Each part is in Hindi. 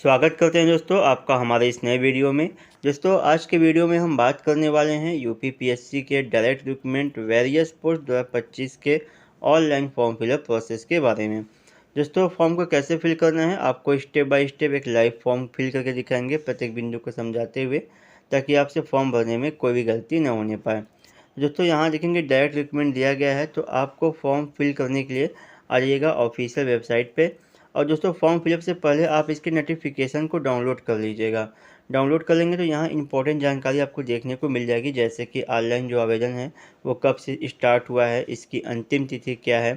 स्वागत करते हैं दोस्तों आपका हमारे इस नए वीडियो में। दोस्तों आज के वीडियो में हम बात करने वाले हैं यूपीपीएससी के डायरेक्ट रिक्रूटमेंट वेरियस पोस्ट 2025 के ऑनलाइन फॉर्म फिलअप प्रोसेस के बारे में। दोस्तों फॉर्म को कैसे फिल करना है आपको स्टेप बाय स्टेप एक लाइव फॉर्म फिल करके दिखाएंगे, प्रत्येक बिंदु को समझाते हुए, ताकि आपसे फॉर्म भरने में कोई भी गलती न होने पाए। दोस्तों यहाँ देखेंगे डायरेक्ट रिक्रूटमेंट दिया गया है, तो आपको फॉर्म फिल करने के लिए आ जाइएगा ऑफिशियल वेबसाइट पे। और दोस्तों फॉर्म फिलअप से पहले आप इसके नोटिफिकेशन को डाउनलोड कर लीजिएगा। डाउनलोड कर लेंगे तो यहाँ इंपॉर्टेंट जानकारी आपको देखने को मिल जाएगी, जैसे कि ऑनलाइन जो आवेदन है वो कब से स्टार्ट हुआ है, इसकी अंतिम तिथि क्या है,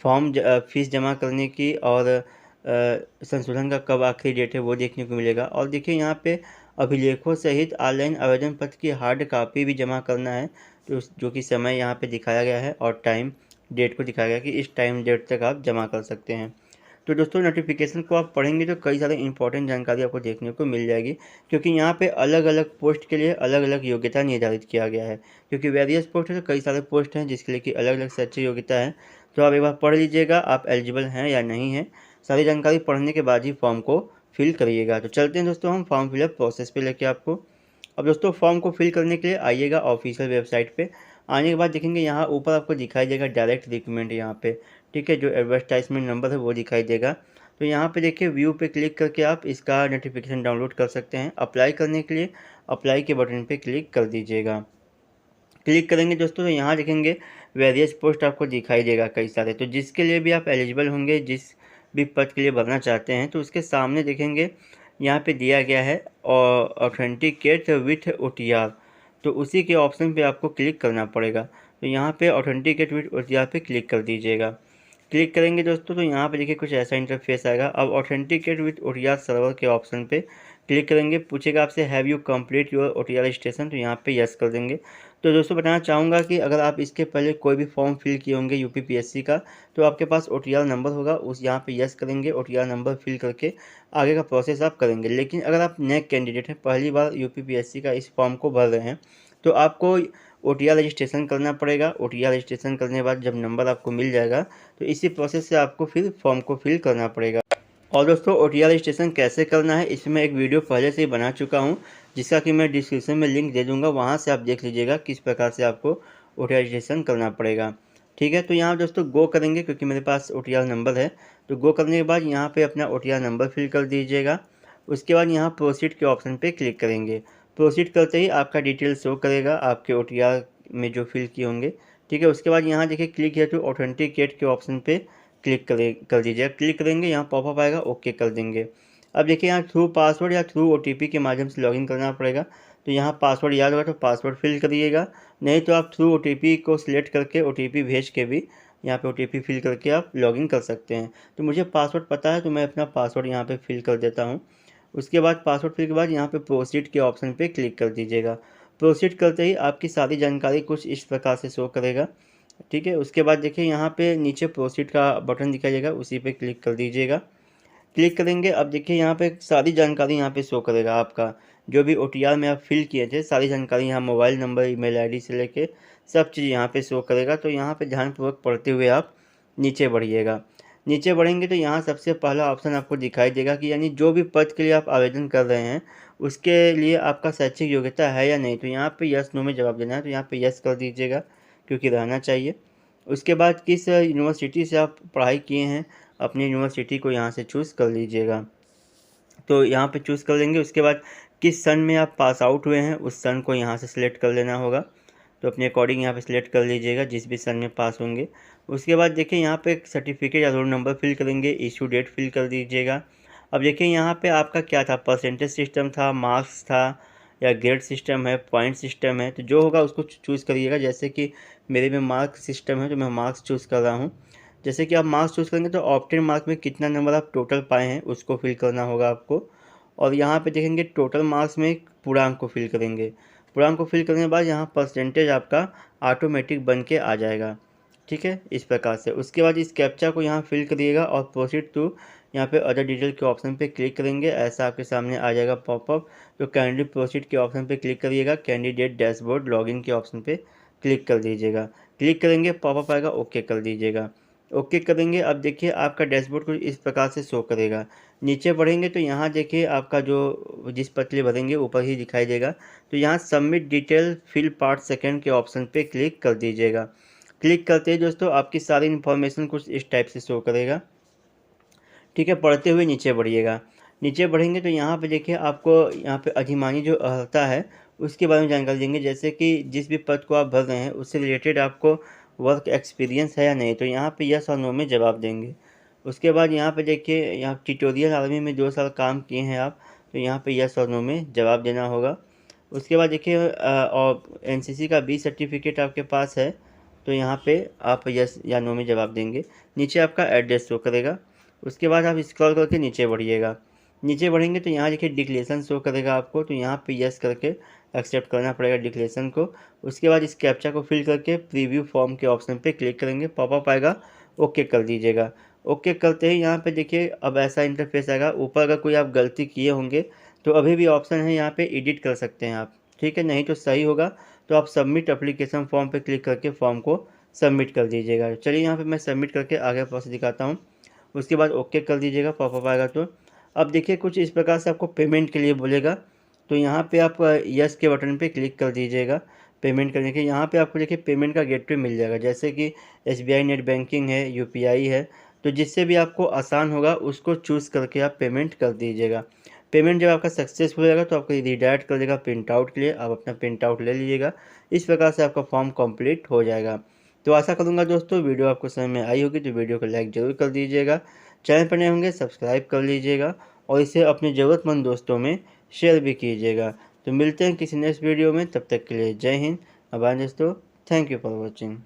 फॉर्म फीस जमा करने की और संशोधन का कब आखिरी डेट है वो देखने को मिलेगा। और देखिए यहाँ पे अभिलेखों सहित ऑनलाइन आवेदन पत्र की हार्ड कॉपी भी जमा करना है, तो जो कि समय यहाँ पे दिखाया गया है और टाइम डेट को दिखाया गया कि इस टाइम डेट तक आप जमा कर सकते हैं। तो दोस्तों नोटिफिकेशन को आप पढ़ेंगे तो कई सारे इंपॉर्टेंट जानकारी आपको देखने को मिल जाएगी, क्योंकि यहाँ पे अलग अलग पोस्ट के लिए अलग अलग योग्यता निर्धारित किया गया है। क्योंकि वेरियस पोस्ट है तो कई सारे पोस्ट हैं जिसके लिए कि अलग अलग शैक्षिक योग्यता है। तो आप एक बार पढ़ लीजिएगा आप एलिजिबल हैं या नहीं हैं। सारी जानकारी पढ़ने के बाद ही फॉर्म को फिल करिएगा। तो चलते हैं दोस्तों हम फॉर्म फिलअप प्रोसेस पे लेके आपको। अब दोस्तों फॉर्म को फिल करने के लिए आइएगा ऑफिशियल वेबसाइट पे। आने के बाद देखेंगे यहाँ ऊपर आपको दिखाई देगा डायरेक्ट रिक्रूटमेंट यहाँ पे, ठीक है, जो एडवर्टाइजमेंट नंबर है वो दिखाई देगा। तो यहाँ पे देखिए व्यू पे क्लिक करके आप इसका नोटिफिकेशन डाउनलोड कर सकते हैं। अप्लाई करने के लिए अप्लाई के बटन पे क्लिक कर दीजिएगा। क्लिक करेंगे दोस्तों तो यहाँ देखेंगे वेरियस पोस्ट आपको दिखाई देगा कई सारे, तो जिसके लिए भी आप एलिजिबल होंगे, जिस भी पद के लिए भरना चाहते हैं, तो उसके सामने देखेंगे यहाँ पे दिया गया है ऑथेंटिकेट विथ OTR। तो उसी के ऑप्शन पे आपको क्लिक करना पड़ेगा। तो यहाँ पे ऑथेंटिकेट विथ OTR पे क्लिक कर दीजिएगा। क्लिक करेंगे दोस्तों तो यहाँ पे देखिए कुछ ऐसा इंटरफेस आएगा। अब ऑथेंटिकेट विथ OTR सर्वर के ऑप्शन पे क्लिक करेंगे, पूछेगा आपसे have you complete your OTR registration, तो यहाँ पे यस कर देंगे। तो दोस्तों बताना चाहूँगा कि अगर आप इसके पहले कोई भी फॉर्म फिल किए होंगे यूपीपीएससी का, तो आपके पास OTR नंबर होगा, उस यहाँ पे यस करेंगे, OTR नंबर फिल करके आगे का प्रोसेस आप करेंगे। लेकिन अगर आप नए कैंडिडेट हैं, पहली बार यूपीपीएससी का इस फॉर्म को भर रहे हैं, तो आपको OTR रजिस्ट्रेशन करना पड़ेगा। OTR रजिस्ट्रेशन करने के बाद जब नंबर आपको मिल जाएगा तो इसी प्रोसेस से आपको फिर फॉर्म को फिल करना पड़ेगा। और दोस्तों OTR रजिस्ट्रेशन कैसे करना है इसमें एक वीडियो पहले से ही बना चुका हूँ, जिसका कि मैं डिस्क्रिप्शन में लिंक दे दूँगा, वहाँ से आप देख लीजिएगा किस प्रकार से आपको OTR रजिस्ट्रेशन करना पड़ेगा। ठीक है, तो यहाँ दोस्तों गो करेंगे क्योंकि मेरे पास OTR नंबर है। तो गो करने के बाद यहाँ पे अपना OTR नंबर फिल कर दीजिएगा। उसके बाद यहाँ प्रोसीड के ऑप्शन पे क्लिक करेंगे। प्रोसीड करते ही आपका डिटेल शो करेगा आपके OTR में जो फिल किए होंगे। ठीक है, उसके बाद यहाँ देखिए क्लिक हियर टू ऑथेंटिकेट के ऑप्शन पे क्लिक कर दीजिएगा। क्लिक करेंगे यहाँ पॉपअप आएगा, ओके कर देंगे। अब देखिए यहाँ थ्रू पासवर्ड या थ्रू OTP के माध्यम से लॉगिन करना पड़ेगा। तो यहाँ पासवर्ड याद होगा तो पासवर्ड फिल करिएगा, नहीं तो आप थ्रू OTP को सिलेक्ट करके OTP भेज के भी यहाँ पे OTP फिल करके आप लॉगिन कर सकते हैं। तो मुझे पासवर्ड पता है तो मैं अपना पासवर्ड यहाँ पे फिल कर देता हूँ। उसके बाद पासवर्ड फिल के बाद यहाँ पे प्रोसीड के ऑप्शन पे क्लिक कर दीजिएगा। प्रोसीड करते ही आपकी सारी जानकारी कुछ इस प्रकार से शो करेगा। ठीक है, उसके बाद देखिए यहाँ पे नीचे प्रोसीड का बटन दिखाइएगा, उसी पे क्लिक कर दीजिएगा। क्लिक करेंगे, अब देखिए यहाँ पे सारी जानकारी यहाँ पे शो करेगा आपका जो भी OTR में आप फिल किए थे, सारी जानकारी यहाँ मोबाइल नंबर, ईमेल ID से लेके सब चीज़ यहाँ पे शो करेगा। तो यहाँ पे ध्यानपूर्वक पढ़ते हुए आप नीचे बढ़िएगा। नीचे बढ़ेंगे तो यहाँ सबसे पहला ऑप्शन आपको दिखाई देगा कि यानी जो भी पद के लिए आप आवेदन कर रहे हैं उसके लिए आपका शैक्षिक योग्यता है या नहीं। तो यहाँ पे यस नो में जवाब देना है, तो यहाँ पे यस कर दीजिएगा क्योंकि रहना चाहिए। उसके बाद किस यूनिवर्सिटी से आप पढ़ाई किए हैं, अपनी यूनिवर्सिटी को यहाँ से चूज़ कर लीजिएगा। तो यहाँ पे चूज़ कर लेंगे। उसके बाद किस सन में आप पास आउट हुए हैं उस सन को यहाँ से सिलेक्ट कर लेना होगा। तो अपने अकॉर्डिंग यहाँ पे सिलेक्ट कर लीजिएगा जिस भी सन में पास होंगे। उसके बाद देखिए यहाँ पे एक सर्टिफिकेट या रोल नंबर फिल करेंगे, इशू डेट फिल कर दीजिएगा। अब देखिए यहाँ पे आपका क्या था, परसेंटेज सिस्टम था, मार्क्स था, या ग्रेड सिस्टम है, पॉइंट सिस्टम है, तो जो होगा उसको चूज़ करिएगा। जैसे कि मेरे में मार्क्स सिस्टम है तो मैं मार्क्स चूज़ कर रहा हूँ। जैसे कि आप मार्क्स चूज़ करेंगे तो ऑप्टेन मार्क में कितना नंबर आप टोटल पाए हैं उसको फिल करना होगा आपको। और यहाँ पे देखेंगे टोटल मार्क्स में पूर्णांक को फिल करेंगे। पूर्णांक को फिल करने के बाद यहाँ परसेंटेज आपका ऑटोमेटिक बन के आ जाएगा। ठीक है, इस प्रकार से। उसके बाद इस कैप्चा को यहाँ फिल करिएगा और प्रोसीड टू यहाँ पे अदर डिटेल के ऑप्शन पे क्लिक करेंगे, ऐसा आपके सामने आ जाएगा पॉपअप। तो कैंडिडेट प्रोसीड के ऑप्शन पे क्लिक करिएगा, कैंडिडेट डैशबोर्ड लॉगिन के ऑप्शन पे क्लिक कर दीजिएगा। क्लिक करेंगे पॉपअप आएगा, ओके कर दीजिएगा। ओके करेंगे। अब देखिए आपका डैशबोर्ड कुछ इस प्रकार से शो करेगा। नीचे बढ़ेंगे तो यहाँ देखिए आपका जो जिस पतले भरेंगे ऊपर ही दिखाई देगा। तो यहाँ submit detail fill part second के ऑप्शन पे क्लिक कर दीजिएगा। क्लिक करते ही दोस्तों आपकी सारी इन्फॉर्मेशन कुछ इस टाइप से शो करेगा। ठीक है, पढ़ते हुए नीचे बढ़िएगा। नीचे बढ़ेंगे तो यहाँ पे देखिए आपको यहाँ पे अधिमानी जो अर्हता है उसके बारे में जानकारी देंगे, जैसे कि जिस भी पद को आप भर रहे हैं उससे रिलेटेड आपको वर्क एक्सपीरियंस है या नहीं, तो यहाँ पे यस और नो में जवाब देंगे। उसके बाद यहाँ पे देखिए यहाँ ट्यूटोरियल आर्मी में 2 साल काम किए हैं आप, तो यहाँ पे यस और नो में जवाब देना होगा। उसके बाद देखिए और एनसीसी का बी सर्टिफिकेट आपके पास है, तो यहाँ पे आप यस या नो में जवाब देंगे। नीचे आपका एड्रेस शो करेगा। उसके बाद आप स्क्रॉल करके नीचे बढ़िएगा। नीचे बढ़ेंगे तो यहाँ देखिए डिक्लेरेशन शो करेगा आपको, तो यहाँ पे यस करके एक्सेप्ट करना पड़ेगा डिक्लेरेशन को। उसके बाद इस कैप्चा को फिल करके प्रीव्यू फॉर्म के ऑप्शन पे क्लिक करेंगे, पॉपअप आएगा, ओके कर दीजिएगा। ओके करते ही यहाँ पे देखिए अब ऐसा इंटरफेस आएगा। ऊपर अगर कोई आप गलती किए होंगे तो अभी भी ऑप्शन है यहाँ पे एडिट कर सकते हैं आप, ठीक है। नहीं तो सही होगा तो आप सबमिट एप्लीकेशन फॉर्म पे क्लिक करके फॉर्म को सबमिट कर दीजिएगा। चलिए यहाँ पे मैं सबमिट करके आगे प्रोसेस दिखाता हूँ। उसके बाद ओके कर दीजिएगा, पॉपअप आएगा। तो अब देखिए कुछ इस प्रकार से आपको पेमेंट के लिए बोलेगा, तो यहाँ पे आप यस के बटन पे क्लिक कर दीजिएगा पेमेंट करने के। यहाँ पे आपको देखिए पेमेंट का गेटवे मिल जाएगा, जैसे कि एसबीआई नेट बैंकिंग है, यूपीआई है, तो जिससे भी आपको आसान होगा उसको चूज़ करके आप पेमेंट कर दीजिएगा। पेमेंट जब आपका सक्सेसफुल हो जाएगा तो आपको रिडायरेक्ट कर देगा प्रिंट आउट के लिए, आप अपना प्रिंट आउट ले लीजिएगा। इस प्रकार से आपका फॉर्म कंप्लीट हो जाएगा। तो आशा करूँगा दोस्तों वीडियो आपको समझ में आई होगी, तो वीडियो को लाइक ज़रूर कर दीजिएगा। चैनल पर नए होंगे सब्सक्राइब कर लीजिएगा और इसे अपने ज़रूरतमंद दोस्तों में शेयर भी कीजिएगा। तो मिलते हैं किसी नेक्स्ट वीडियो में, तब तक के लिए जय हिंद। अब दोस्तों, थैंक यू फॉर वॉचिंग।